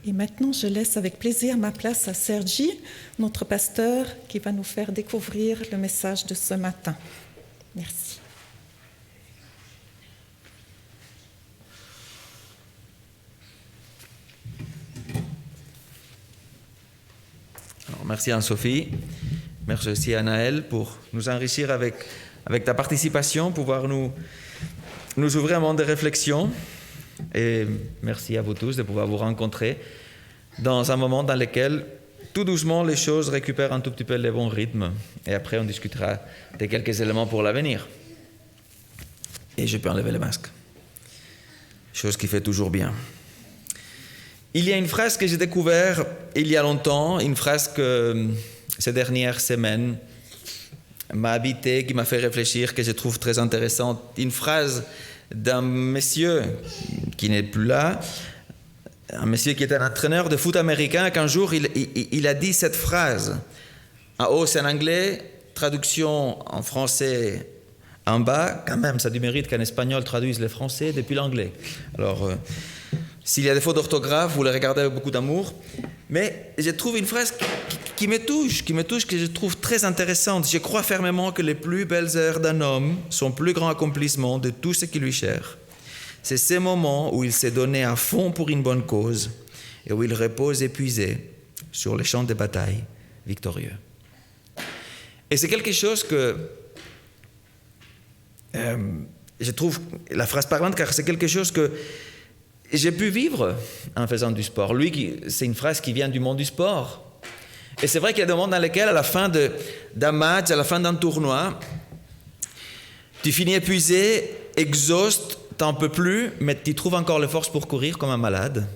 Et maintenant, je laisse avec plaisir ma place à Sergi, notre pasteur, qui va nous faire découvrir le message de ce matin. Merci. Alors, merci Anne-Sophie, merci aussi à Naël pour nous enrichir avec ta participation, pouvoir nous ouvrir un moment de réflexion. Et merci à vous tous de pouvoir vous rencontrer dans un moment dans lequel, tout doucement, les choses récupèrent un tout petit peu le bon rythme. Et après, on discutera de quelques éléments pour l'avenir. Et je peux enlever le masque. Chose qui fait toujours bien. Il y a une phrase que j'ai découverte il y a longtemps, une phrase que ces dernières semaines m'a habité, qui m'a fait réfléchir, que je trouve très intéressante. Une phrase d'un monsieur qui n'est plus là, un monsieur qui était un entraîneur de foot américain, qu'un jour il a dit cette phrase. En haut c'est en anglais, traduction en français en bas, quand même ça du mérite qu'un espagnol traduise le français depuis l'anglais. Alors s'il y a des fautes d'orthographe, vous les regardez avec beaucoup d'amour. Mais je trouve une phrase qui me touche, que je trouve très intéressante. Je crois fermement que les plus belles heures d'un homme, son plus grand accomplissement de tout ce qui lui est cher, c'est ces moments où il s'est donné à fond pour une bonne cause et où il repose épuisé sur les champs de bataille victorieux. Et c'est quelque chose que je trouve la phrase parlante, car c'est quelque chose que j'ai pu vivre en faisant du sport. C'est une phrase qui vient du monde du sport. Et c'est vrai qu'il y a des moments dans lesquels, à la fin d'un match, à la fin d'un tournoi, tu finis épuisé, exhauste, t'en peux plus, mais tu trouves encore les forces pour courir comme un malade.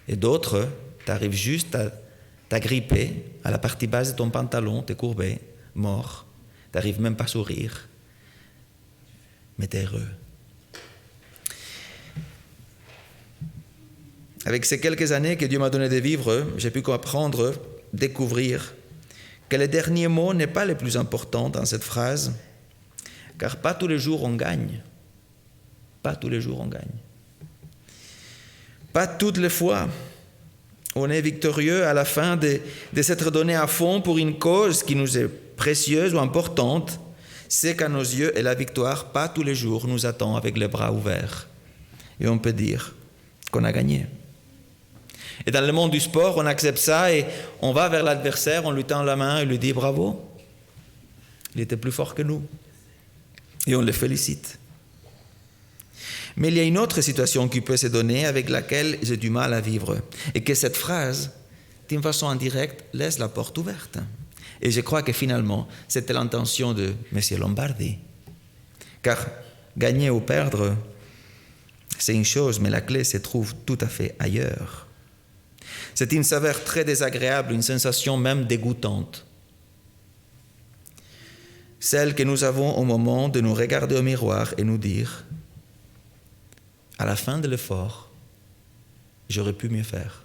Et d'autres, tu arrives juste à t'agripper à la partie basse de ton pantalon, t'es courbé, mort. Tu n'arrives même pas à sourire, mais t'es heureux. Avec ces quelques années que Dieu m'a donné de vivre, j'ai pu comprendre, découvrir que le dernier mot n'est pas le plus important dans cette phrase, car pas tous les jours on gagne. Pas tous les jours on gagne. Pas toutes les fois on est victorieux à la fin de s'être donné à fond pour une cause qui nous est précieuse ou importante. C'est qu'à nos yeux, et la victoire, pas tous les jours, nous attend avec les bras ouverts. Et on peut dire qu'on a gagné. Et dans le monde du sport, on accepte ça et on va vers l'adversaire, on lui tend la main et lui dit bravo. Il était plus fort que nous. Et on le félicite. Mais il y a une autre situation qui peut se donner avec laquelle j'ai du mal à vivre. Et que cette phrase, d'une façon indirecte, laisse la porte ouverte. Et je crois que finalement, c'était l'intention de M. Lombardi. Car gagner ou perdre, c'est une chose, mais la clé se trouve tout à fait ailleurs. C'est une saveur très désagréable, une sensation même dégoûtante. Celle que nous avons au moment de nous regarder au miroir et nous dire, à la fin de l'effort, j'aurais pu mieux faire.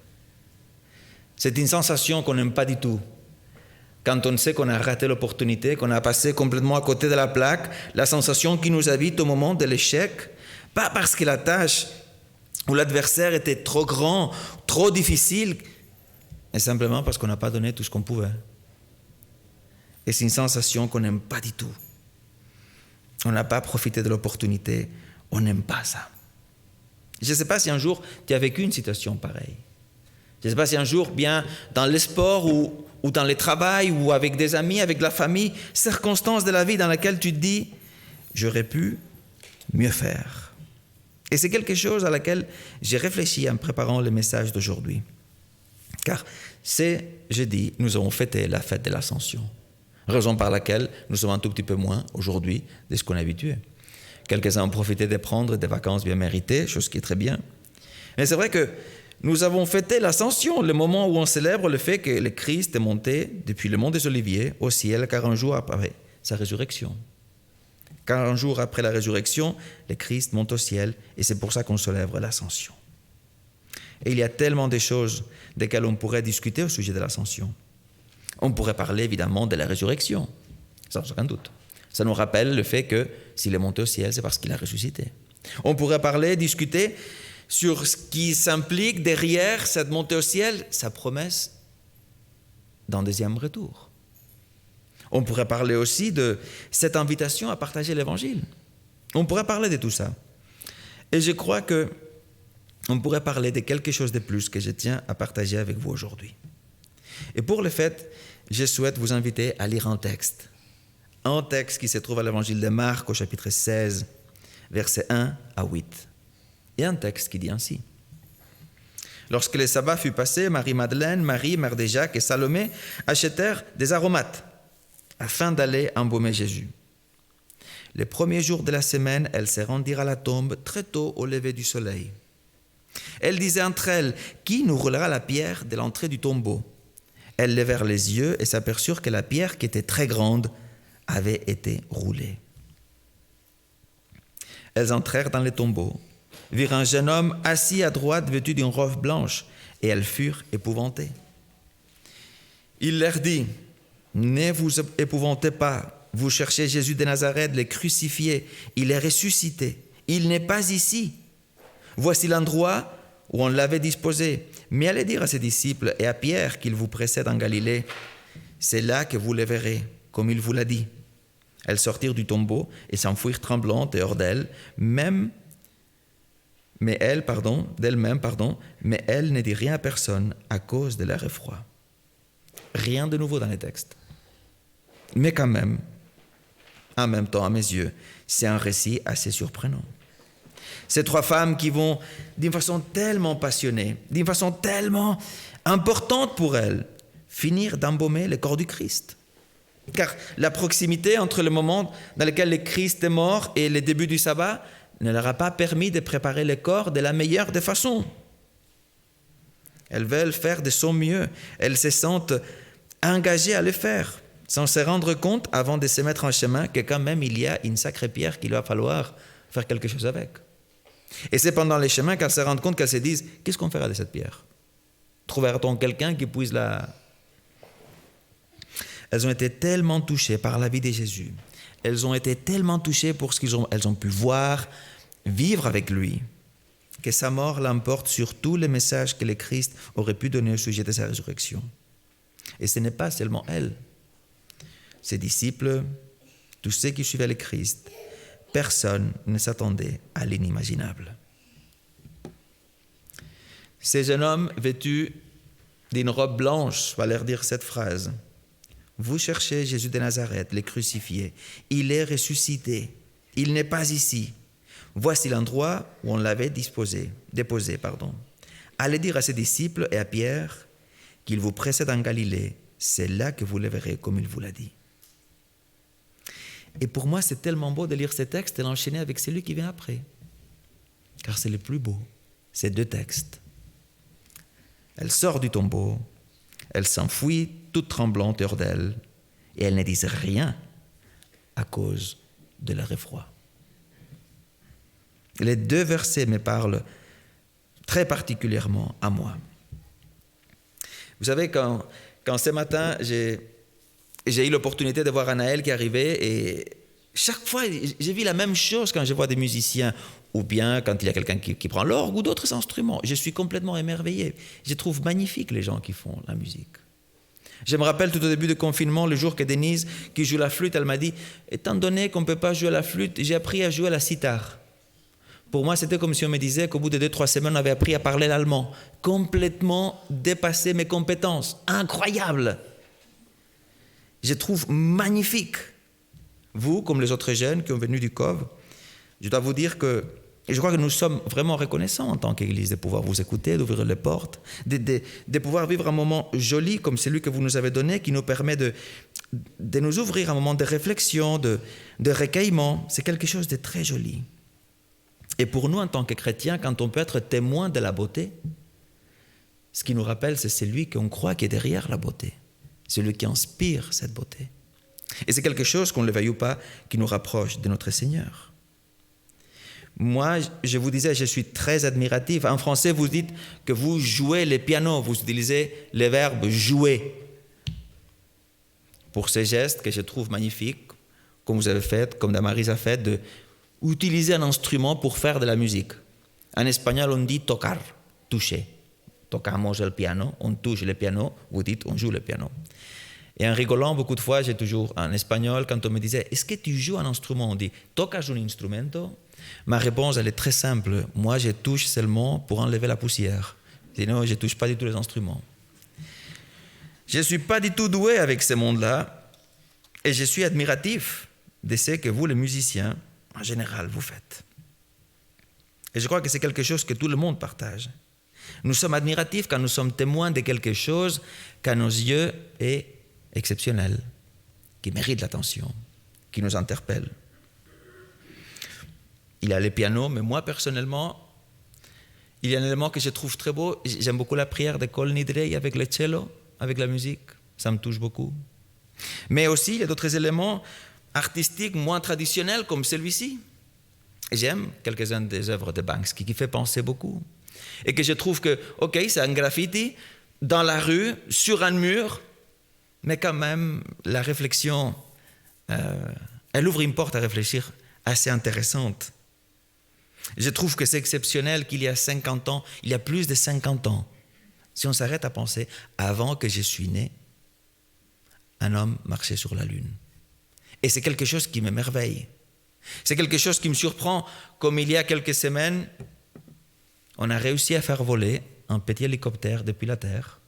C'est une sensation qu'on n'aime pas du tout. Quand on sait qu'on a raté l'opportunité, qu'on a passé complètement à côté de la plaque, la sensation qui nous habite au moment de l'échec, pas parce que la tâche ou l'adversaire était trop grand, trop difficile, mais simplement parce qu'on n'a pas donné tout ce qu'on pouvait. Et c'est une sensation qu'on n'aime pas du tout. On n'a pas profité de l'opportunité, on n'aime pas ça. Je ne sais pas si un jour tu as vécu une situation pareille. Je ne sais pas si un jour, bien dans le sport ou dans le travail ou avec des amis, avec la famille, circonstances de la vie dans laquelle tu te dis « j'aurais pu mieux faire ». Et c'est quelque chose à laquelle j'ai réfléchi en préparant le message d'aujourd'hui. Car c'est jeudi, nous avons fêté la fête de l'Ascension. Raison par laquelle nous sommes un tout petit peu moins aujourd'hui de ce qu'on est habitué. Quelques-uns ont profité de prendre des vacances bien méritées, chose qui est très bien. Mais c'est vrai que nous avons fêté l'Ascension, le moment où on célèbre le fait que le Christ est monté depuis le mont des Oliviers au ciel 40 jours après sa résurrection. 40 jours après la résurrection, le Christ monte au ciel et c'est pour ça qu'on célèbre l'Ascension. Et il y a tellement de choses desquelles on pourrait discuter au sujet de l'Ascension. On pourrait parler évidemment de la résurrection, sans aucun doute. Ça nous rappelle le fait que s'il est monté au ciel, c'est parce qu'il a ressuscité. On pourrait parler, discuter sur ce qui s'implique derrière cette montée au ciel, sa promesse d'un deuxième retour. On pourrait parler aussi de cette invitation à partager l'Évangile. On pourrait parler de tout ça. Et je crois qu'on pourrait parler de quelque chose de plus que je tiens à partager avec vous aujourd'hui. Et pour le fait, je souhaite vous inviter à lire un texte qui se trouve à l'Évangile de Marc au chapitre 16, versets 1 à 8. Il y a un texte qui dit ainsi. Lorsque le sabbat fut passé, Marie-Madeleine, Marie, mère de Jacques et Salomé achetèrent des aromates afin d'aller embaumer Jésus. Les premiers jours de la semaine, elles se rendirent à la tombe très tôt au lever du soleil. Elles disaient entre elles, « Qui nous roulera la pierre de l'entrée du tombeau ?» Elles levèrent les yeux et s'aperçurent que la pierre, qui était très grande, avait été roulée. Elles entrèrent dans le tombeau, virent un jeune homme assis à droite vêtu d'une robe blanche, et elles furent épouvantées. Il leur dit, « Ne vous épouvantez pas. Vous cherchez Jésus de Nazareth, le crucifié. Il est ressuscité. Il n'est pas ici. Voici l'endroit où on l'avait disposé. Mais allez dire à ses disciples et à Pierre qu'il vous précède en Galilée. C'est là que vous le verrez, comme il vous l'a dit. » Elles sortirent du tombeau et s'enfuirent tremblantes et hors d'elles, mais elle ne dit rien à personne à cause de leur effroi. Rien de nouveau dans les textes. Mais quand même, en même temps, à mes yeux, c'est un récit assez surprenant. Ces trois femmes qui vont, d'une façon tellement passionnée, d'une façon tellement importante pour elles, finir d'embaumer le corps du Christ. Car la proximité entre le moment dans lequel le Christ est mort et le début du sabbat ne leur a pas permis de préparer le corps de la meilleure des façons. Elles veulent faire de son mieux. Elles se sentent engagées à le faire, sans se rendre compte, avant de se mettre en chemin, que quand même il y a une sacrée pierre qu'il va falloir faire quelque chose avec. Et c'est pendant les chemins qu'elles se rendent compte, qu'elles se disent, qu'est-ce qu'on fera de cette pierre? Trouvera-t-on quelqu'un qui puisse la... Elles ont été tellement touchées par la vie de Jésus. Elles ont été tellement touchées pour ce qu'elles ont pu voir, vivre avec lui, que sa mort l'emporte sur tous les messages que le Christ aurait pu donner au sujet de sa résurrection. Et ce n'est pas seulement elle. Ses disciples, tous ceux qui suivaient le Christ, personne ne s'attendait à l'inimaginable. Ces jeunes hommes vêtus d'une robe blanche va leur dire cette phrase. Vous cherchez Jésus de Nazareth, le crucifié. Il est ressuscité. Il n'est pas ici. Voici l'endroit où on l'avait déposé. Allez dire à ses disciples et à Pierre qu'il vous précède en Galilée. C'est là que vous le verrez comme il vous l'a dit. Et pour moi, c'est tellement beau de lire ces textes et l'enchaîner avec celui qui vient après. Car c'est le plus beau, ces deux textes. Elle sort du tombeau, elle s'enfuit toute tremblante hors d'elle, et elles ne disent rien à cause de leur effroi. Les deux versets me parlent très particulièrement à moi. Vous savez, quand ce matin, j'ai eu l'opportunité de voir Anaël qui arrivait et chaque fois, j'ai vu la même chose quand je vois des musiciens ou bien quand il y a quelqu'un qui prend l'orgue ou d'autres instruments. Je suis complètement émerveillé. Je trouve magnifique les gens qui font la musique. Je me rappelle tout au début du confinement, le jour que Denise, qui joue la flûte, elle m'a dit « Étant donné qu'on ne peut pas jouer à la flûte, j'ai appris à jouer à la sitar. » Pour moi, c'était comme si on me disait qu'au bout de 2-3 semaines, on avait appris à parler l'allemand. Complètement dépassé mes compétences. Incroyable! Je trouve magnifique. Vous, comme les autres jeunes qui ont venu du COV, je dois vous dire que, et je crois que nous sommes vraiment reconnaissants en tant qu'Église de pouvoir vous écouter, d'ouvrir les portes, de pouvoir vivre un moment joli comme celui que vous nous avez donné, qui nous permet de nous ouvrir un moment de réflexion, de recueillement. C'est quelque chose de très joli. Et pour nous, en tant que chrétiens, quand on peut être témoin de la beauté, ce qui nous rappelle, c'est celui qu'on croit qui est derrière la beauté, celui qui inspire cette beauté. Et c'est quelque chose, qu'on le veuille ou pas, qui nous rapproche de notre Seigneur. Moi, je vous disais, je suis très admiratif. En français, vous dites que vous jouez le piano, vous utilisez le verbe « jouer » pour ces gestes que je trouve magnifiques, comme vous avez fait, comme Damaris a fait, d'utiliser un instrument pour faire de la musique. En espagnol, on dit tocar, toucher. Tocamos el piano, on touche le piano, vous dites on joue le piano. Et en rigolant, beaucoup de fois, j'ai toujours, en espagnol, quand on me disait « Est-ce que tu joues un instrument ?» On dit « Tocas un instrumento ?» Ma réponse, elle est très simple. Moi, je touche seulement pour enlever la poussière. Sinon, je ne touche pas du tout les instruments. Je ne suis pas du tout doué avec ce monde-là et je suis admiratif de ce que vous, les musiciens, en général, vous faites. Et je crois que c'est quelque chose que tout le monde partage. Nous sommes admiratifs quand nous sommes témoins de quelque chose qu'à nos yeux est exceptionnel, qui mérite l'attention, qui nous interpelle. Il y a le piano, mais moi, personnellement, il y a un élément que je trouve très beau. J'aime beaucoup la prière de Kol Nidrei avec le cello, avec la musique. Ça me touche beaucoup. Mais aussi, il y a d'autres éléments artistiques moins traditionnels, comme celui-ci. J'aime quelques-unes des œuvres de Banksy, qui fait penser beaucoup. Et que je trouve que, ok, c'est un graffiti dans la rue, sur un mur, mais quand même, la réflexion, elle ouvre une porte à réfléchir assez intéressante. Je trouve que c'est exceptionnel qu'il y a 50 ans, il y a plus de 50 ans, si on s'arrête à penser, avant que je suis né, un homme marchait sur la Lune. Et c'est quelque chose qui m'émerveille. C'est quelque chose qui me surprend, comme il y a quelques semaines, on a réussi à faire voler un petit hélicoptère depuis la Terre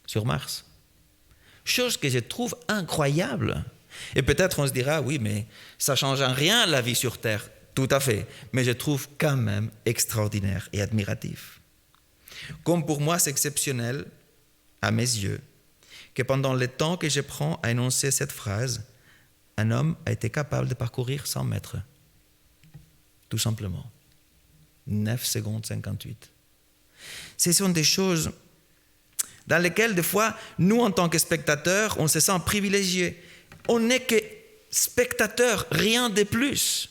sur Mars. Chose que je trouve incroyable. Et peut-être on se dira, oui, mais ça ne change en rien la vie sur Terre. Tout à fait. Mais je trouve quand même extraordinaire et admiratif. Comme pour moi, c'est exceptionnel, à mes yeux, que pendant le temps que je prends à énoncer cette phrase, un homme a été capable de parcourir 100 mètres. Tout simplement. 9 secondes 58. Ce sont des choses dans lesquelles, des fois, nous, en tant que spectateurs, on se sent privilégiés. On n'est que spectateurs, rien de plus.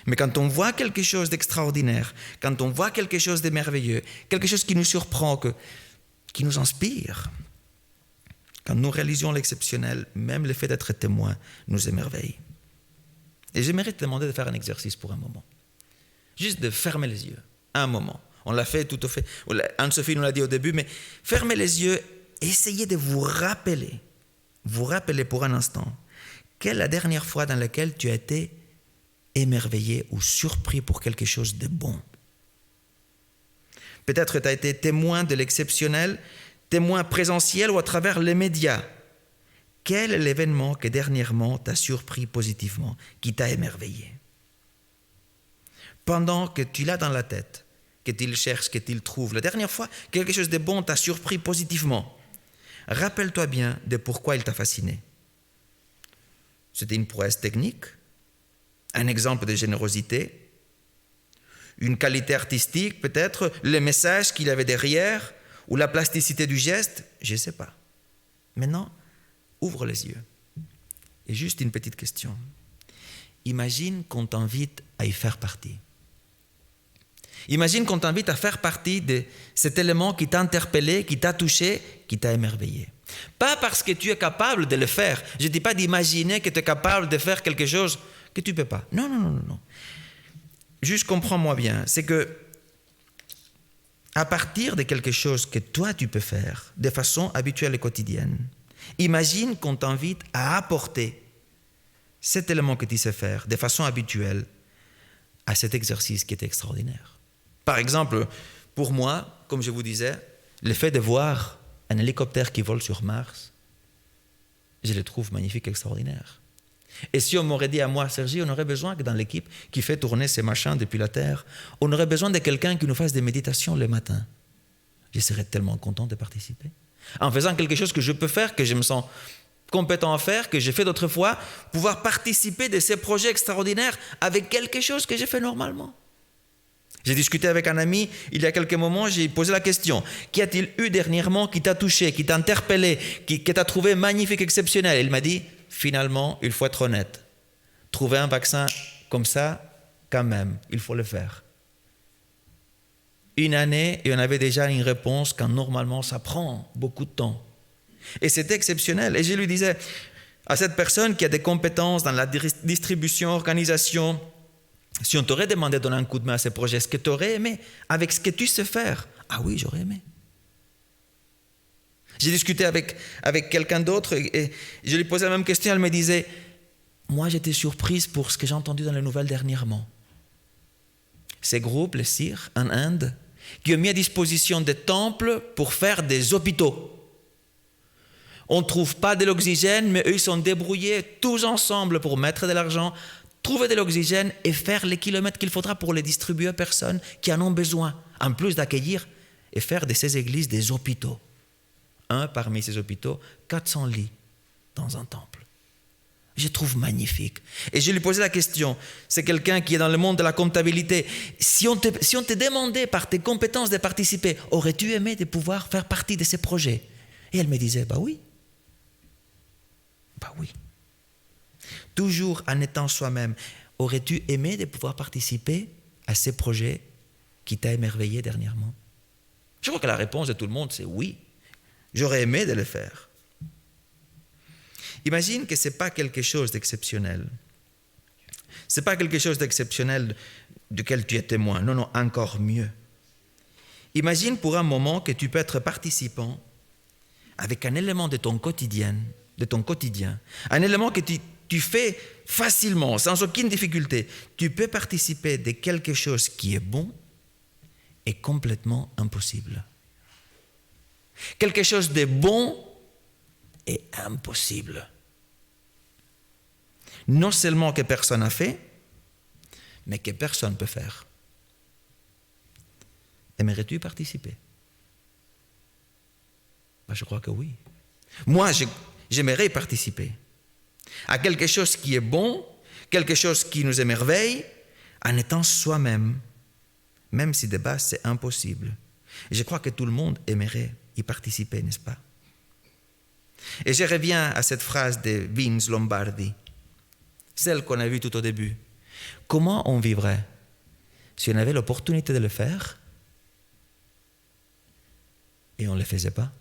Mais quand on voit quelque chose d'extraordinaire, quand on voit quelque chose de merveilleux, quelque chose qui nous surprend, qui nous inspire, quand nous réalisons l'exceptionnel, même le fait d'être témoin nous émerveille. Et j'aimerais te demander de faire un exercice pour un moment. Juste de fermer les yeux, un moment. On l'a fait tout au fait. Anne-Sophie nous l'a dit au début, mais fermez les yeux, essayez de vous rappeler pour un instant, quelle est la dernière fois dans laquelle tu as été émerveillé ou surpris pour quelque chose de bon. Peut-être tu as été témoin de l'exceptionnel, témoin présentiel ou à travers les médias. Quel est l'événement que dernièrement t'a surpris positivement, qui t'a émerveillé? Pendant que tu l'as dans la tête, que tu le cherches, que tu le trouves, la dernière fois, quelque chose de bon t'a surpris positivement. Rappelle-toi bien de pourquoi il t'a fasciné. C'était une prouesse technique, un exemple de générosité, une qualité artistique peut-être, le message qu'il y avait derrière, ou la plasticité du geste, je ne sais pas. Maintenant, ouvre les yeux. Et juste une petite question. Imagine qu'on t'invite à y faire partie. Imagine qu'on t'invite à faire partie de cet élément qui t'a interpellé, qui t'a touché, qui t'a émerveillé. Pas parce que tu es capable de le faire. Je ne dis pas d'imaginer que tu es capable de faire quelque chose que tu ne peux pas. Non, non, non, non. Juste comprends-moi bien. C'est que à partir de quelque chose que toi tu peux faire de façon habituelle et quotidienne, imagine qu'on t'invite à apporter cet élément que tu sais faire de façon habituelle à cet exercice qui est extraordinaire. Par exemple, pour moi, comme je vous disais, le fait de voir un hélicoptère qui vole sur Mars, je le trouve magnifique, extraordinaire. Et si on m'aurait dit à moi, Sergi, on aurait besoin que dans l'équipe qui fait tourner ces machins depuis la Terre, on aurait besoin de quelqu'un qui nous fasse des méditations le matin. Je serais tellement content de participer. En faisant quelque chose que je peux faire, que je me sens compétent à faire, que j'ai fait d'autres fois, pouvoir participer de ces projets extraordinaires avec quelque chose que j'ai fait normalement. J'ai discuté avec un ami, il y a quelques moments, j'ai posé la question, qu'y a-t-il eu dernièrement qui t'a touché, qui t'a interpellé, qui t'a trouvé magnifique, exceptionnel? Il m'a dit, finalement, il faut être honnête. Trouver un vaccin comme ça, quand même, il faut le faire. Une année, et on avait déjà une réponse quand normalement ça prend beaucoup de temps. Et c'était exceptionnel. Et je lui disais, à cette personne qui a des compétences dans la distribution, organisation, Si on t'aurait demandé de donner un coup de main à ce projet, est-ce que tu aurais aimé avec ce que tu sais faire? Ah oui, j'aurais aimé. J'ai discuté avec quelqu'un d'autre et je lui posais la même question. Elle me disait, moi j'étais surprise pour ce que j'ai entendu dans les nouvelles dernièrement. Ces groupes, les CIR, en Inde, qui ont mis à disposition des temples pour faire des hôpitaux. On ne trouve pas de l'oxygène, mais eux ils sont débrouillés tous ensemble pour mettre de l'argent, trouver de l'oxygène et faire les kilomètres qu'il faudra pour les distribuer aux personnes qui en ont besoin, en plus d'accueillir et faire de ces églises des hôpitaux. Parmi ces hôpitaux, 400 lits dans un temple. Je trouve magnifique. Et je lui posais la question, c'est quelqu'un qui est dans le monde de la comptabilité, si on te demandait par tes compétences de participer, aurais-tu aimé de pouvoir faire partie de ces projets? Et elle me disait, bah oui. Bah oui. Toujours en étant soi-même, aurais-tu aimé de pouvoir participer à ces projets qui t'a émerveillé dernièrement? Je crois que la réponse de tout le monde, c'est oui. J'aurais aimé de le faire. Imagine que ce n'est pas quelque chose d'exceptionnel. Ce n'est pas quelque chose d'exceptionnel duquel tu es témoin. Non, non, encore mieux. Imagine pour un moment que tu peux être participant avec un élément de ton quotidien, un élément que tu fais facilement, sans aucune difficulté. Tu peux participer de quelque chose qui est bon et complètement impossible. Quelque chose de bon et impossible. Non seulement que personne n'a fait, mais que personne ne peut faire. Aimerais-tu participer? Ben, je crois que oui. Moi, j'aimerais participer à quelque chose qui est bon, quelque chose qui nous émerveille, en étant soi-même, même si de base c'est impossible. Et je crois que tout le monde aimerait y participer, n'est-ce pas? Et je reviens à cette phrase de Vince Lombardi, celle qu'on a vue tout au début. Comment on vivrait si on avait l'opportunité de le faire et on ne le faisait pas?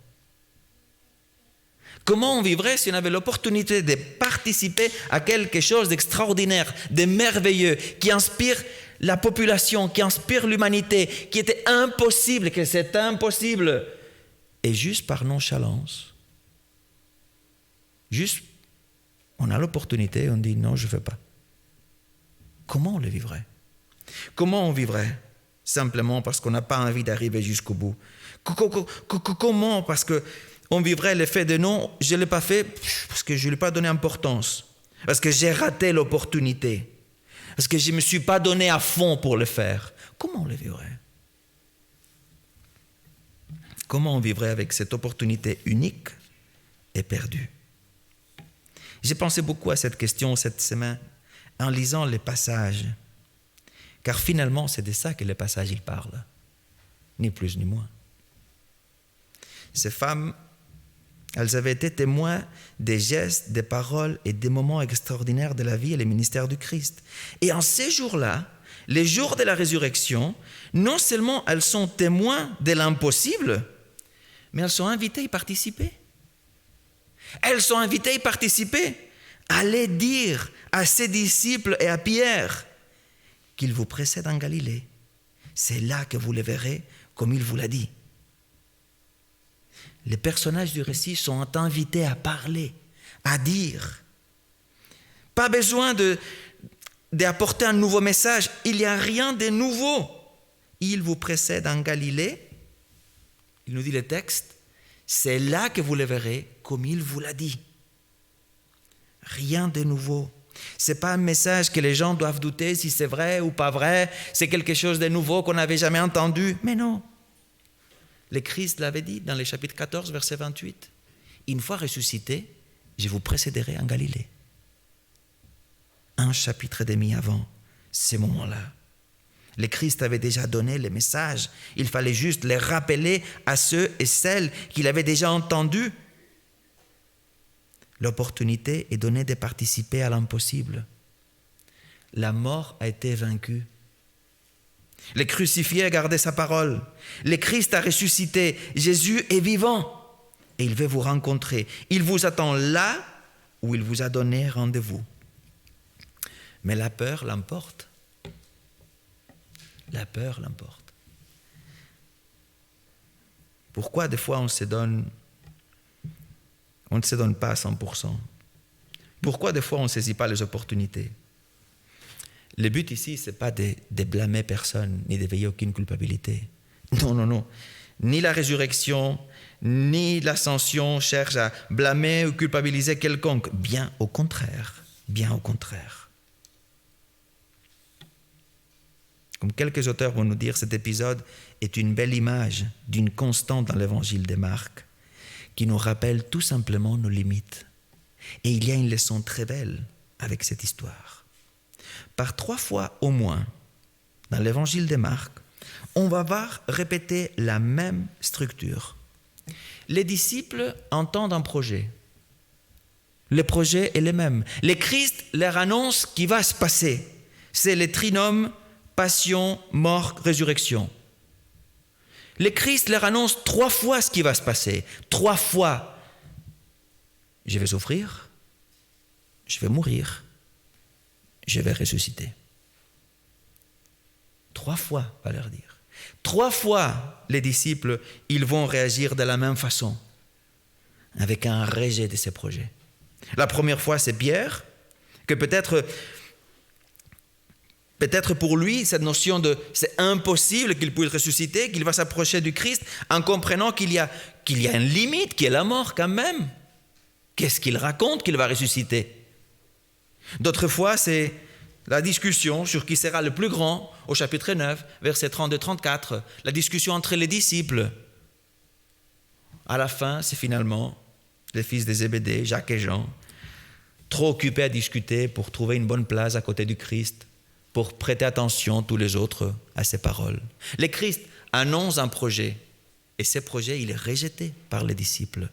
Comment on vivrait si on avait l'opportunité de participer à quelque chose d'extraordinaire, de merveilleux, qui inspire la population, qui inspire l'humanité, qui était impossible, que c'est impossible, et juste par nonchalance, juste, on a l'opportunité et on dit non, je ne fais pas. Comment on le vivrait? Comment on vivrait? Simplement parce qu'on n'a pas envie d'arriver jusqu'au bout. Comment? Parce qu'on vivrait le fait de non, je ne l'ai pas fait parce que je ne lui ai pas donné importance, parce que j'ai raté l'opportunité, parce que je ne me suis pas donné à fond pour le faire. Comment on le vivrait? Comment on vivrait avec cette opportunité unique et perdue? J'ai pensé beaucoup à cette question cette semaine en lisant les passages, car finalement c'est de ça que les passages ils parlent, ni plus ni moins. Ces femmes, elles avaient été témoins des gestes, des paroles et des moments extraordinaires de la vie et le ministère du Christ. Et en ces jours-là, les jours de la résurrection, non seulement elles sont témoins de l'impossible, mais elles sont invitées à y participer. Elles sont invitées à y participer, à aller dire à ses disciples et à Pierre qu'il vous précède en Galilée. C'est là que vous le verrez comme il vous l'a dit. Les personnages du récit sont invités à parler, à dire. Pas besoin d'apporter un nouveau message. Il n'y a rien de nouveau. Il vous précède en Galilée. Il nous dit le texte. C'est là que vous le verrez comme il vous l'a dit. Rien de nouveau. Ce n'est pas un message que les gens doivent douter si c'est vrai ou pas vrai. C'est quelque chose de nouveau qu'on n'avait jamais entendu. Mais non. Le Christ l'avait dit dans le chapitre 14, verset 28. Une fois ressuscité, je vous précéderai en Galilée. Un chapitre et demi avant ces moments-là. Le Christ avait déjà donné le message. Il fallait juste les rappeler à ceux et celles qu'il avait déjà entendus. L'opportunité est donnée de participer à l'impossible. La mort a été vaincue. Le crucifié a gardé sa parole. Le Christ a ressuscité. Jésus est vivant. Et il veut vous rencontrer. Il vous attend là où il vous a donné rendez-vous. Mais la peur l'emporte. La peur l'emporte. Pourquoi des fois on ne se donne pas à 100%? Pourquoi des fois on ne saisit pas les opportunités? Le but ici, ce n'est pas de blâmer personne, ni d'éveiller aucune culpabilité. Non. Ni la résurrection, ni l'ascension cherchent à blâmer ou culpabiliser quelconque. Bien au contraire. Comme quelques auteurs vont nous dire, cet épisode est une belle image d'une constante dans l'évangile de Marc, qui nous rappelle tout simplement nos limites. Et il y a une leçon très belle avec cette histoire. Par 3 fois au moins, dans l'évangile de Marc, on va voir répéter la même structure. Les disciples entendent un projet. Le projet est le même. Le Christ leur annonce ce qui va se passer. C'est le trinôme, passion, mort, résurrection. Le Christ leur annonce 3 fois ce qui va se passer. 3 fois. Je vais souffrir, je vais mourir, je vais ressusciter. 3 fois, va leur dire. 3 fois, les disciples, ils vont réagir de la même façon, avec un rejet de ces projets. La première fois, c'est Pierre, que peut-être pour lui, cette notion de c'est impossible qu'il puisse ressusciter, qu'il va s'approcher du Christ, en comprenant qu'il y a une limite, qui est la mort quand même. Qu'est-ce qu'il raconte qu'il va ressusciter? D'autres fois, c'est la discussion sur qui sera le plus grand, au chapitre 9, versets 32-34, la discussion entre les disciples. À la fin, c'est finalement les fils de Zébédée, Jacques et Jean, trop occupés à discuter pour trouver une bonne place à côté du Christ, pour prêter attention tous les autres à ses paroles. Le Christ annonce un projet, et ce projet, il est rejeté par les disciples.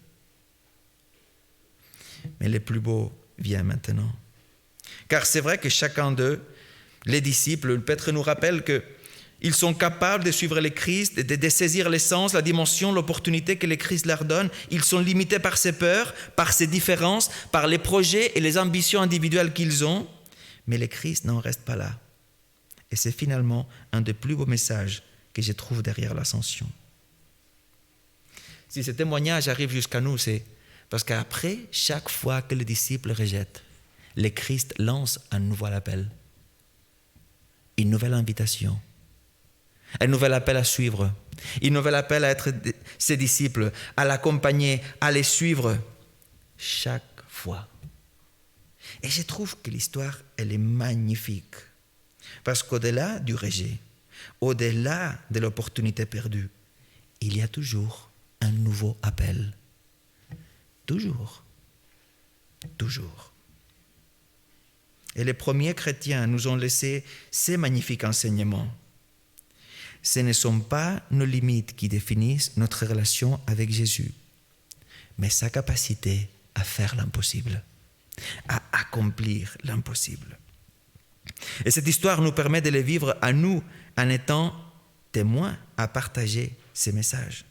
Mais le plus beau vient maintenant. Car c'est vrai que chacun d'eux, les disciples, peut-être nous rappelle qu'ils sont capables de suivre le Christ, de saisir l'essence, la dimension, l'opportunité que le Christ leur donne. Ils sont limités par ses peurs, par ses différences, par les projets et les ambitions individuelles qu'ils ont. Mais le Christ n'en reste pas là. Et c'est finalement un des plus beaux messages que je trouve derrière l'ascension. Si ce témoignage arrive jusqu'à nous, c'est parce qu'après, chaque fois que les disciples rejettent, le Christ lance un nouvel appel, une nouvelle invitation, un nouvel appel à suivre, un nouvel appel à être ses disciples, à l'accompagner, à les suivre chaque fois. Et je trouve que l'histoire, elle est magnifique, parce qu'au-delà du rejet, au-delà de l'opportunité perdue, il y a toujours un nouveau appel. Toujours. Et les premiers chrétiens nous ont laissé ces magnifiques enseignements. Ce ne sont pas nos limites qui définissent notre relation avec Jésus, mais sa capacité à faire l'impossible, à accomplir l'impossible. Et cette histoire nous permet de les vivre à nous en étant témoins à partager ces messages.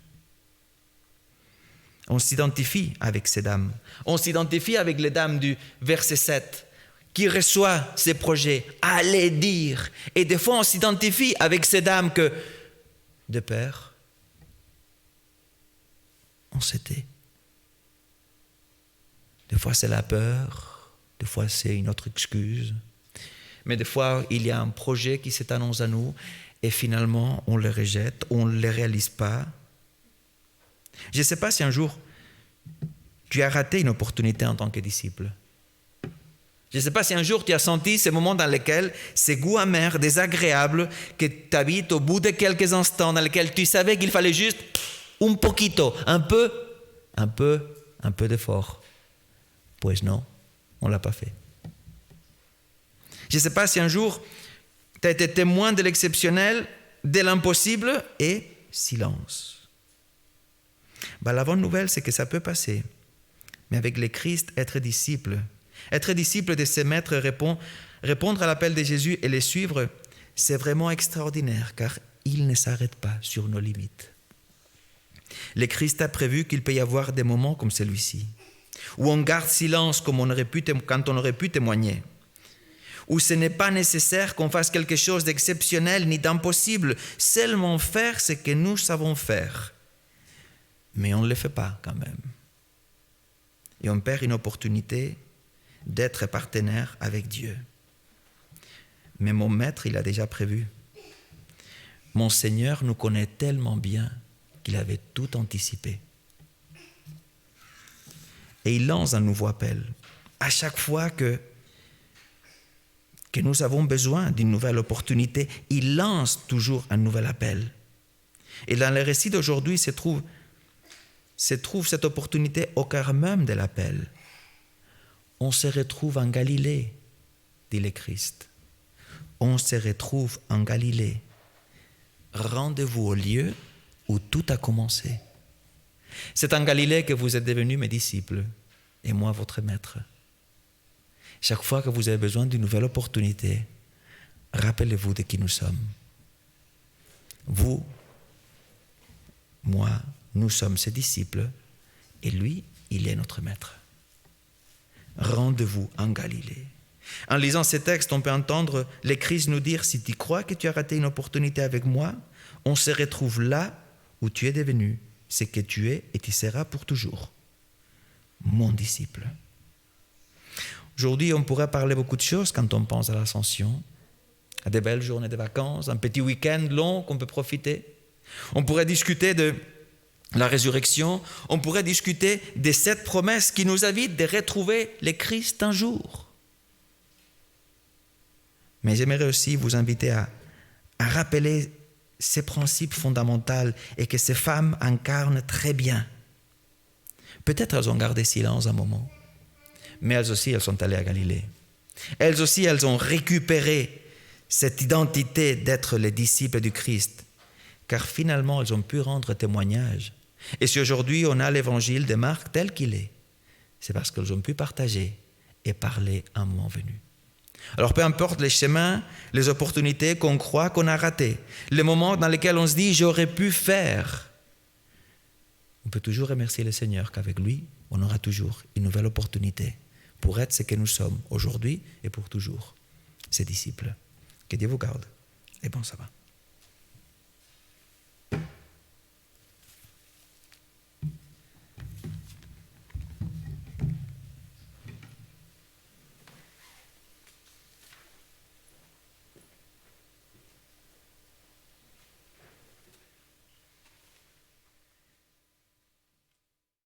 On s'identifie avec ces dames. On s'identifie avec les dames du verset 7 qui reçoit ces projets. Allez dire. Et des fois, on s'identifie avec ces dames que, de peur, on se tait. Des fois, c'est la peur. Des fois, c'est une autre excuse. Mais des fois, il y a un projet qui s'annonce à nous et finalement, on le rejette, on ne le réalise pas. Je ne sais pas si un jour, tu as raté une opportunité en tant que disciple. Je ne sais pas si un jour, tu as senti ces moments dans lesquels ces goûts amers, désagréables, que tu habites au bout de quelques instants, dans lesquels tu savais qu'il fallait juste un poquito, un peu d'effort. Pues non, on ne l'a pas fait. Je ne sais pas si un jour, tu as été témoin de l'exceptionnel, de l'impossible et silence. La bonne nouvelle, c'est que ça peut passer. Mais avec le Christ, être disciple de ses maîtres, répondre à l'appel de Jésus et les suivre, c'est vraiment extraordinaire, car il ne s'arrête pas sur nos limites. Le Christ a prévu qu'il peut y avoir des moments comme celui-ci, où on garde silence quand on aurait pu témoigner, où ce n'est pas nécessaire qu'on fasse quelque chose d'exceptionnel ni d'impossible, seulement faire ce que nous savons faire. Mais on ne le fait pas quand même. Et on perd une opportunité d'être partenaire avec Dieu. Mais mon maître, il a déjà prévu. Mon Seigneur nous connaît tellement bien qu'il avait tout anticipé. Et il lance un nouveau appel. À chaque fois que nous avons besoin d'une nouvelle opportunité, il lance toujours un nouvel appel. Et dans le récit d'aujourd'hui se trouve cette opportunité au cœur même de l'appel. On se retrouve en Galilée, dit le Christ. On se retrouve en Galilée. Rendez-vous au lieu où tout a commencé. C'est en Galilée que vous êtes devenus mes disciples et moi votre maître. Chaque fois que vous avez besoin d'une nouvelle opportunité, rappelez-vous de qui nous sommes. Vous, moi, nous sommes ses disciples et lui, il est notre maître. Rendez-vous en Galilée. En lisant ces textes, on peut entendre le Christ nous dire « Si tu crois que tu as raté une opportunité avec moi, on se retrouve là où tu es devenu ce que tu es et tu seras pour toujours. Mon disciple. » Aujourd'hui, on pourrait parler beaucoup de choses quand on pense à l'ascension, à des belles journées de vacances, un petit week-end long qu'on peut profiter. On pourrait discuter de la résurrection, on pourrait discuter de cette promesse qui nous invite de retrouver le Christ un jour. Mais j'aimerais aussi vous inviter à rappeler ces principes fondamentaux et que ces femmes incarnent très bien. Peut-être elles ont gardé silence un moment, mais elles aussi, elles sont allées à Galilée. Elles aussi, elles ont récupéré cette identité d'être les disciples du Christ, car finalement, elles ont pu rendre témoignage. Et si aujourd'hui, on a l'évangile de Marc tel qu'il est, c'est parce qu'elles ont pu partager et parler un moment venu. Alors, peu importe les chemins, les opportunités qu'on croit qu'on a ratées, les moments dans lesquels on se dit « j'aurais pu faire », on peut toujours remercier le Seigneur qu'avec lui, on aura toujours une nouvelle opportunité pour être ce que nous sommes aujourd'hui et pour toujours, ses disciples. Que Dieu vous garde et bon sabbat.